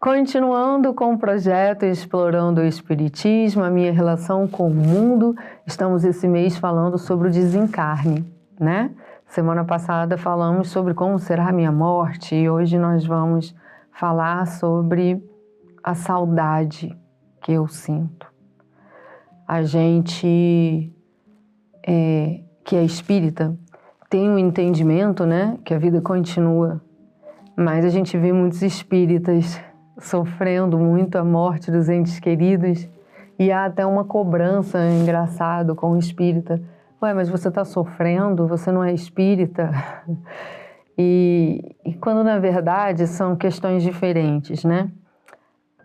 Continuando com o projeto Explorando o Espiritismo, a minha relação com o mundo, estamos esse mês falando sobre o desencarne, né? Semana passada falamos sobre como será a minha morte e hoje nós vamos falar sobre a saudade que eu sinto. A gente que é espírita tem um entendimento, né, que a vida continua, mas a gente vê muitos espíritas sofrendo muito a morte dos entes queridos e há até uma cobrança engraçada com o espírita. Ué, mas você está sofrendo, você não é espírita? E quando na verdade são questões diferentes, né?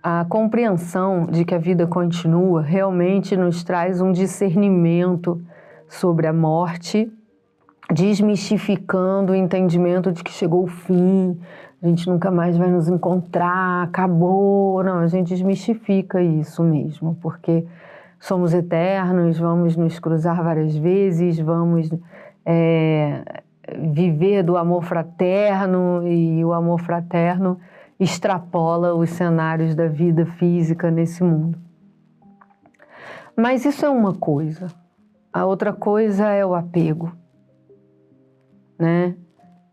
A compreensão de que a vida continua realmente nos traz um discernimento sobre a morte, desmistificando o entendimento de que chegou o fim, a gente nunca mais vai nos encontrar, acabou. Não, a gente desmistifica isso mesmo, porque somos eternos, vamos nos cruzar várias vezes, vamos viver do amor fraterno, e o amor fraterno extrapola os cenários da vida física nesse mundo. Mas isso é uma coisa. A outra coisa é o apego, né?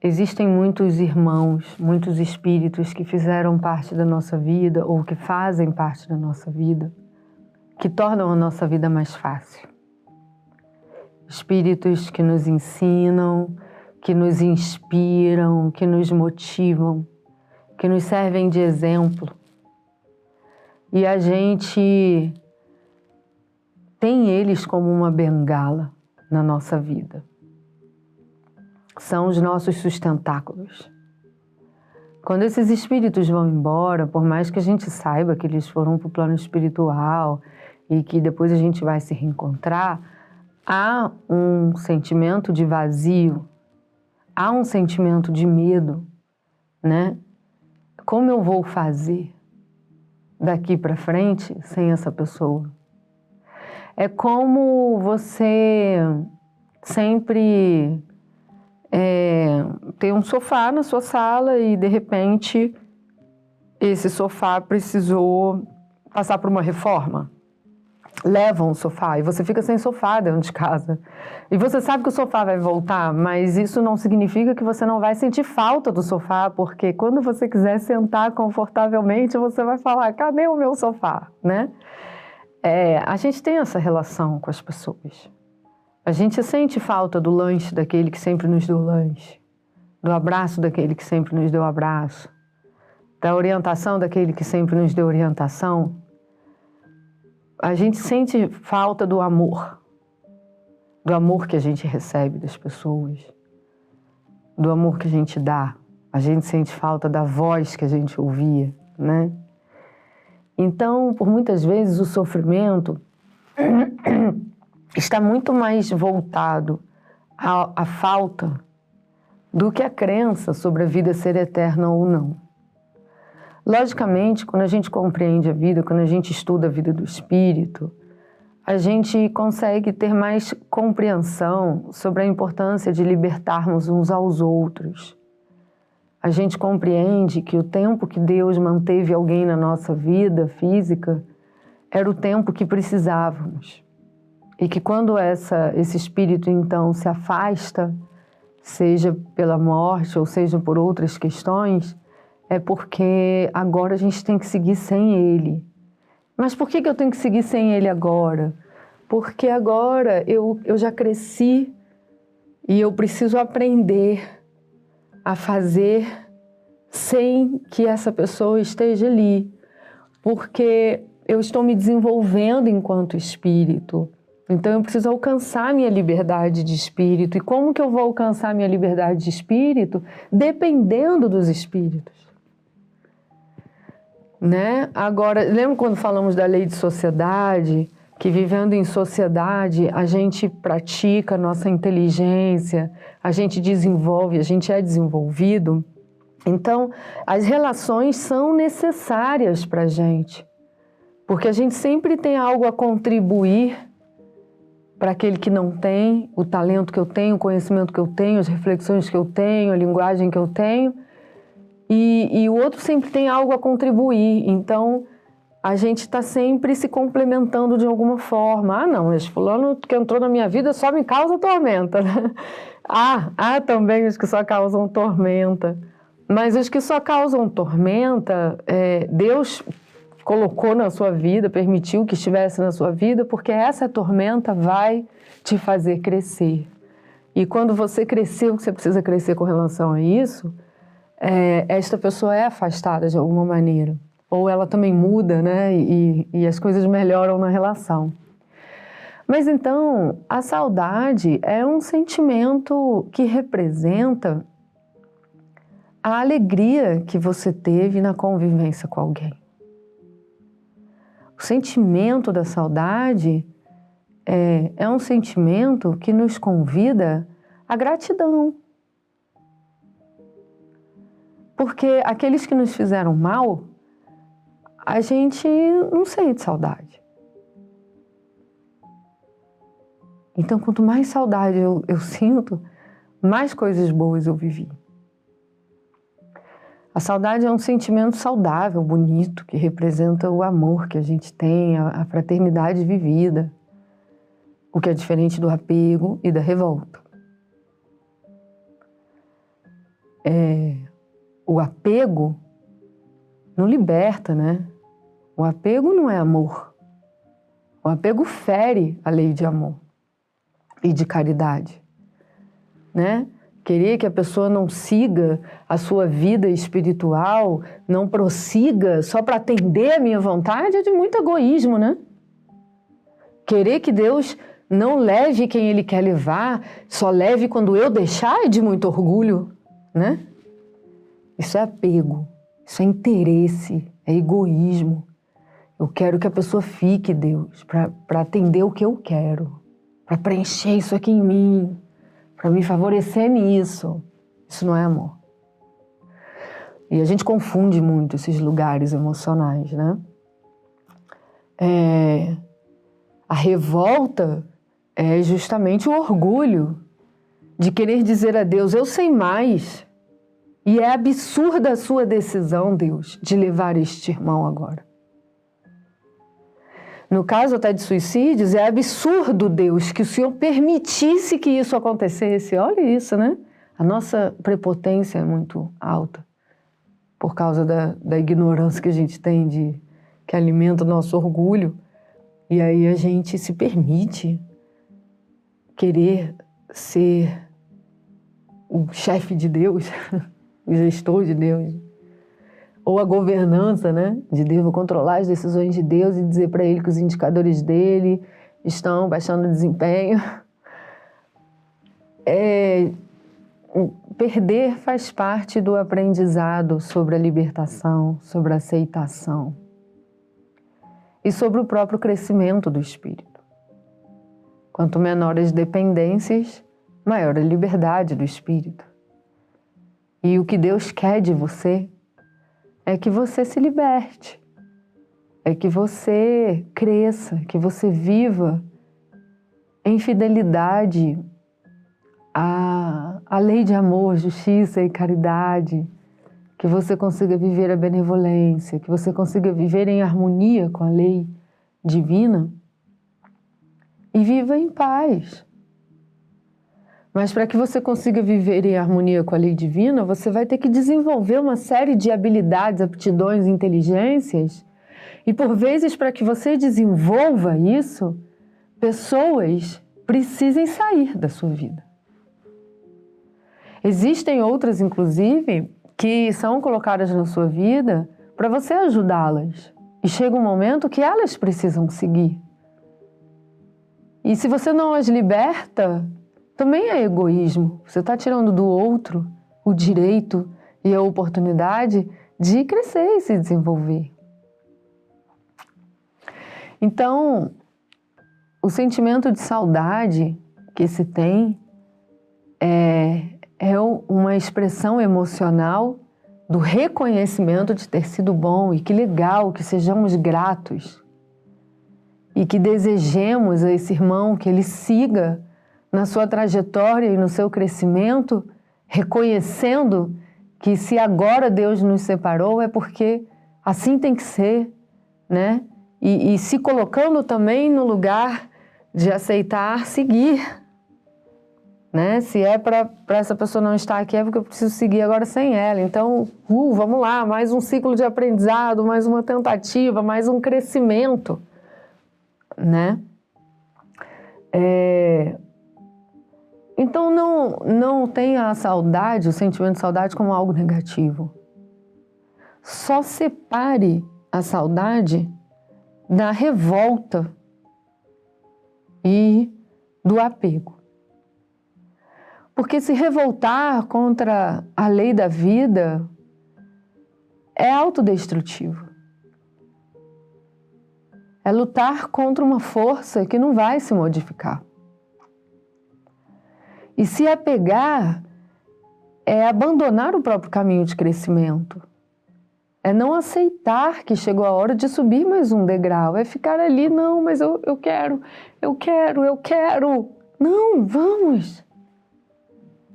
Existem muitos irmãos, muitos espíritos que fizeram parte da nossa vida ou que fazem parte da nossa vida, que tornam a nossa vida mais fácil. Espíritos que nos ensinam, que nos inspiram, que nos motivam, que nos servem de exemplo. E a gente tem eles como uma bengala na nossa vida. São os nossos sustentáculos. Quando esses espíritos vão embora, por mais que a gente saiba que eles foram para o plano espiritual e que depois a gente vai se reencontrar, há um sentimento de vazio, há um sentimento de medo, né? Como eu vou fazer daqui para frente sem essa pessoa? É como você sempre tem um sofá na sua sala e, de repente, esse sofá precisou passar por uma reforma. Levam o sofá e você fica sem sofá dentro de casa. E você sabe que o sofá vai voltar, mas isso não significa que você não vai sentir falta do sofá, porque quando você quiser sentar confortavelmente, você vai falar, cadê o meu sofá, né? A gente tem essa relação com as pessoas. A gente sente falta do lanche daquele que sempre nos deu lanche, do abraço daquele que sempre nos deu abraço, da orientação daquele que sempre nos deu orientação. A gente sente falta do amor que a gente recebe das pessoas, do amor que a gente dá. A gente sente falta da voz que a gente ouvia, né? Então, por muitas vezes, o sofrimento está muito mais voltado à falta do que a crença sobre a vida ser eterna ou não. Logicamente, quando a gente compreende a vida, quando a gente estuda a vida do espírito, a gente consegue ter mais compreensão sobre a importância de libertarmos uns aos outros. A gente compreende que o tempo que Deus manteve alguém na nossa vida física era o tempo que precisávamos. E que quando esse espírito, então, se afasta, seja pela morte ou seja por outras questões, é porque agora a gente tem que seguir sem ele. Mas por que eu tenho que seguir sem ele agora? Porque agora eu já cresci e eu preciso aprender a fazer sem que essa pessoa esteja ali. Porque eu estou me desenvolvendo enquanto espírito. Então eu preciso alcançar minha liberdade de espírito. E como que eu vou alcançar minha liberdade de espírito? Dependendo dos espíritos. Né? Agora, lembra quando falamos da lei de sociedade? Que vivendo em sociedade, a gente pratica a nossa inteligência, a gente desenvolve, a gente é desenvolvido. Então, as relações são necessárias para a gente. Porque a gente sempre tem algo a contribuir para aquele que não tem, o talento que eu tenho, o conhecimento que eu tenho, as reflexões que eu tenho, a linguagem que eu tenho. e o outro sempre tem algo a contribuir. Então, a gente está sempre se complementando de alguma forma. Ah, não, mas fulano que entrou na minha vida só me causa tormenta, né? Há também os que só causam tormenta. Mas os que só causam tormenta, Deus colocou na sua vida, permitiu que estivesse na sua vida, porque essa tormenta vai te fazer crescer. E quando você crescer o que você precisa crescer com relação a isso, esta pessoa é afastada de alguma maneira. Ou ela também muda, né? E as coisas melhoram na relação. Mas então, a saudade é um sentimento que representa a alegria que você teve na convivência com alguém. O sentimento da saudade é um sentimento que nos convida à gratidão. Porque aqueles que nos fizeram mal, a gente não sente saudade. Então, quanto mais saudade eu sinto, mais coisas boas eu vivi. A saudade é um sentimento saudável, bonito, que representa o amor que a gente tem, a fraternidade vivida, o que é diferente do apego e da revolta. O apego não liberta, né? O apego não é amor. O apego fere a lei de amor e de caridade, né? Querer que a pessoa não siga a sua vida espiritual, não prossiga só para atender a minha vontade é de muito egoísmo, né? Querer que Deus não leve quem Ele quer levar, só leve quando eu deixar é de muito orgulho, né? Isso é apego, isso é interesse, é egoísmo. Eu quero que a pessoa fique, Deus, para atender o que eu quero, para preencher isso aqui em mim, para me favorecer nisso. Isso não é amor. E a gente confunde muito esses lugares emocionais, né? A revolta é justamente o orgulho de querer dizer a Deus, eu sei mais. E é absurda a sua decisão, Deus, de levar este irmão agora. No caso até de suicídios, é absurdo, Deus, que o Senhor permitisse que isso acontecesse. Olha isso, né? A nossa prepotência é muito alta por causa da ignorância que a gente tem, que alimenta o nosso orgulho. E aí a gente se permite querer ser o chefe de Deus, o gestor de Deus. Ou a governança, né, de Deus, vou controlar as decisões de Deus e dizer para Ele que os indicadores dele estão baixando o desempenho. Perder faz parte do aprendizado sobre a libertação, sobre a aceitação e sobre o próprio crescimento do espírito. Quanto menores as dependências, maior a liberdade do espírito. E o que Deus quer de você é que você se liberte, é que você cresça, que você viva em fidelidade à lei de amor, justiça e caridade, que você consiga viver a benevolência, que você consiga viver em harmonia com a lei divina e viva em paz. Mas para que você consiga viver em harmonia com a lei divina, você vai ter que desenvolver uma série de habilidades, aptidões, inteligências. E por vezes, para que você desenvolva isso, pessoas precisem sair da sua vida. Existem outras, inclusive, que são colocadas na sua vida para você ajudá-las. E chega um momento que elas precisam seguir. E se você não as liberta, também é egoísmo. Você está tirando do outro o direito e a oportunidade de crescer e se desenvolver. Então, o sentimento de saudade que se tem é uma expressão emocional do reconhecimento de ter sido bom e que legal, que sejamos gratos e que desejemos a esse irmão que ele siga na sua trajetória e no seu crescimento, reconhecendo que se agora Deus nos separou é porque assim tem que ser, né? E se colocando também no lugar de aceitar seguir, né? Se é para essa pessoa não estar aqui, é porque eu preciso seguir agora sem ela. Então, vamos lá, mais um ciclo de aprendizado, mais uma tentativa, mais um crescimento, né? Então, não tenha a saudade, o sentimento de saudade como algo negativo. Só separe a saudade da revolta e do apego. Porque se revoltar contra a lei da vida é autodestrutivo. É lutar contra uma força que não vai se modificar. E se apegar é abandonar o próprio caminho de crescimento. É não aceitar que chegou a hora de subir mais um degrau. É ficar ali, não, mas eu quero. Não, vamos.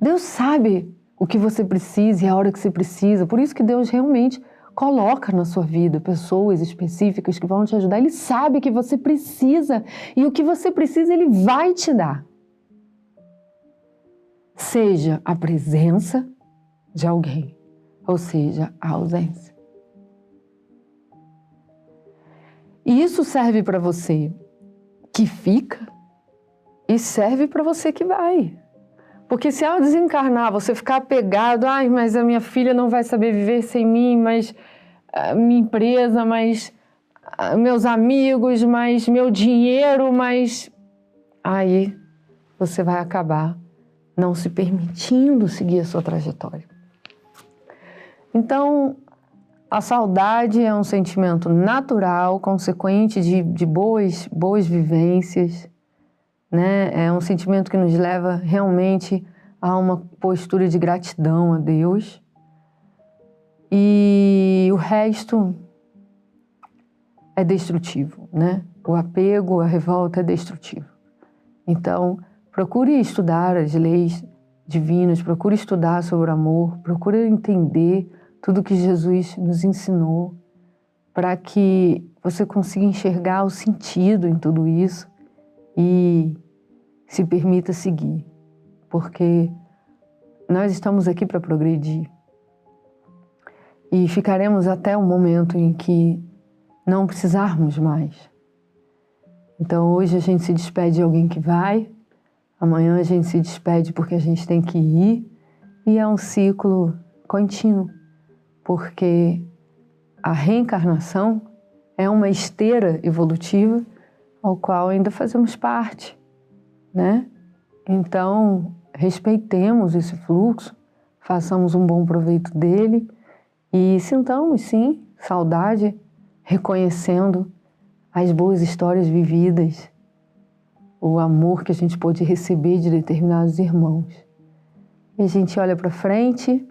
Deus sabe o que você precisa e a hora que você precisa. Por isso que Deus realmente coloca na sua vida pessoas específicas que vão te ajudar. Ele sabe que você precisa e o que você precisa Ele vai te dar. Seja a presença de alguém, ou seja, a ausência. E isso serve para você que fica e serve para você que vai. Porque se ao desencarnar você ficar apegado, mas a minha filha não vai saber viver sem mim, mas a minha empresa, mas meus amigos, mas meu dinheiro, mas aí você vai acabar não se permitindo seguir a sua trajetória. Então, a saudade é um sentimento natural, consequente de boas vivências, né? É um sentimento que nos leva realmente a uma postura de gratidão a Deus. E o resto é destrutivo, né? O apego, a revolta é destrutivo. Então, procure estudar as leis divinas, procure estudar sobre o amor, procure entender tudo que Jesus nos ensinou, para que você consiga enxergar o sentido em tudo isso e se permita seguir, porque nós estamos aqui para progredir e ficaremos até o momento em que não precisarmos mais. Então hoje a gente se despede de alguém que vai, amanhã a gente se despede porque a gente tem que ir, e é um ciclo contínuo, porque a reencarnação é uma esteira evolutiva ao qual ainda fazemos parte, né? Então, respeitemos esse fluxo, façamos um bom proveito dele e sintamos, sim, saudade, reconhecendo as boas histórias vividas, o amor que a gente pôde receber de determinados irmãos. E a gente olha para frente,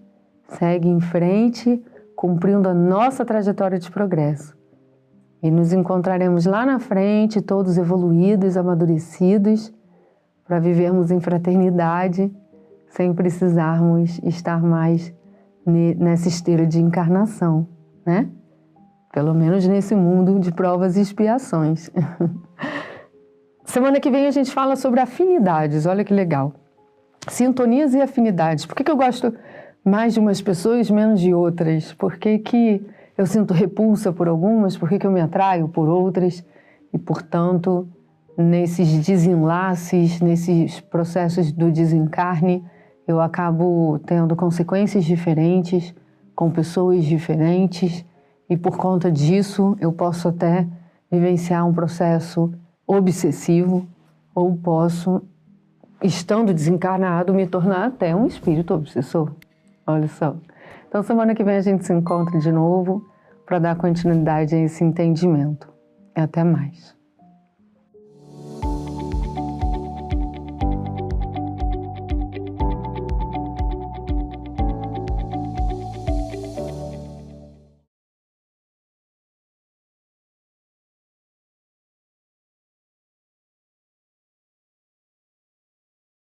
segue em frente, cumprindo a nossa trajetória de progresso. E nos encontraremos lá na frente, todos evoluídos, amadurecidos, para vivermos em fraternidade, sem precisarmos estar mais nessa esteira de encarnação, né? Pelo menos nesse mundo de provas e expiações. Semana que vem a gente fala sobre afinidades, olha que legal. Sintonias e afinidades. Por que eu gosto mais de umas pessoas, menos de outras? Por que eu sinto repulsa por algumas? Por que eu me atraio por outras? E, portanto, nesses desenlaces, nesses processos do desencarne, eu acabo tendo consequências diferentes, com pessoas diferentes, e por conta disso eu posso até vivenciar um processo obsessivo, ou posso, estando desencarnado, me tornar até um espírito obsessor. Olha só. Então, semana que vem a gente se encontra de novo para dar continuidade a esse entendimento. E até mais.